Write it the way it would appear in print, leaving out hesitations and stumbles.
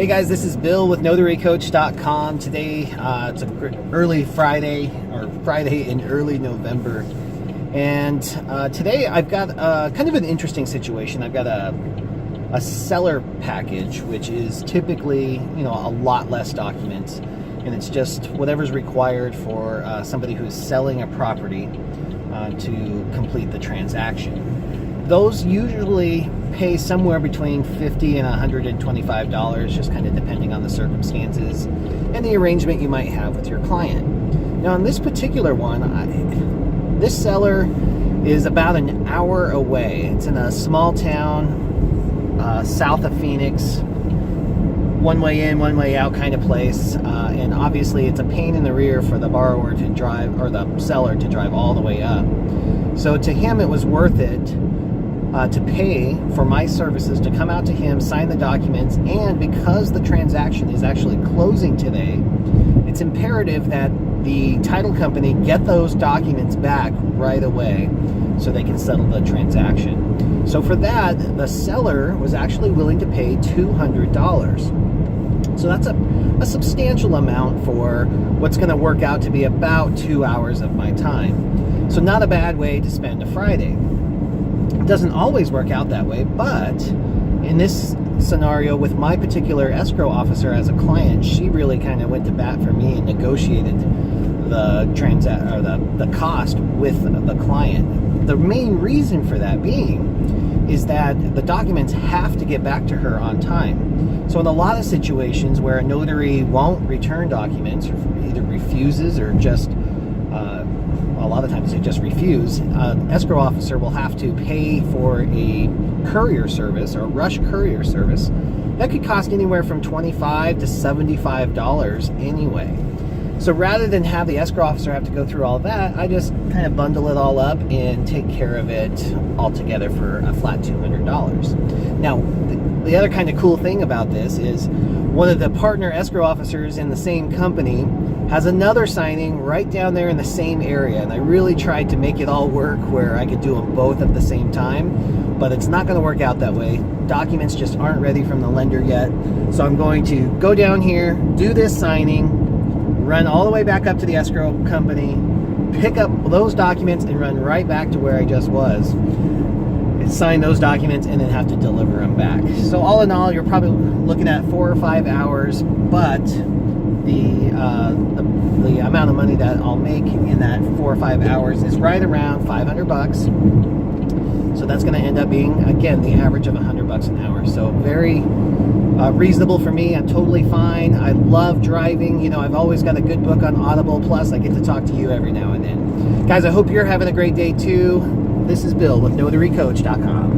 Hey guys, this is Bill with NotaryCoach.com. Today, it's early Friday, or Friday in early November. And today I've got kind of an interesting situation. I've got a seller package, which is typically, a lot less documents. And it's just whatever's required for somebody who's selling a property to complete the transaction. Those usually pay somewhere between $50 and $125, just kind of depending on the circumstances and the arrangement you might have with your client. Now, in this particular one, this seller is about an hour away. It's in a small town south of Phoenix, one way in, one way out kind of place, and obviously it's a pain in the rear for the borrower to drive, or the seller to drive all the way up. So to him, it was worth it to pay for my services to come out to him, sign the documents, and because the transaction is actually closing today, it's imperative that the title company get those documents back right away so they can settle the transaction. So for that, the seller was actually willing to pay $200. So that's a substantial amount for what's going to work out to be about 2 hours of my time. So not a bad way to spend a Friday. It doesn't always work out that way, but in this scenario with my particular escrow officer as a client, she really kind of went to bat for me and negotiated the cost with the client. The main reason for that being is that the documents have to get back to her on time. So in a lot of situations where a notary won't return documents, or either refuses or just a lot of times they just refuse, an escrow officer will have to pay for a courier service or rush courier service. That could cost anywhere from $25 to $75 anyway. So rather than have the escrow officer have to go through all that, I just kind of bundle it all up and take care of it all together for a flat $200. Now, the other kind of cool thing about this is one of the partner escrow officers in the same company has another signing right down there in the same area, and I really tried to make it all work where I could do them both at the same time, but it's not going to work out that way. Documents just aren't ready from the lender yet, so I'm going to go down here, do this signing, run all the way back up to the escrow company, pick up those documents, and run right back to where I just was, and sign those documents, and then have to deliver them back. So all in all, you're probably looking at 4 or 5 hours, but the amount of money that I'll make in that 4 or 5 hours is right around $500. So that's going to end up being, again, the average of $100 an hour. So very reasonable for me. I'm totally fine. I love driving. I've always got a good book on Audible. Plus, I get to talk to you every now and then. Guys, I hope you're having a great day too. This is Bill with NotaryCoach.com.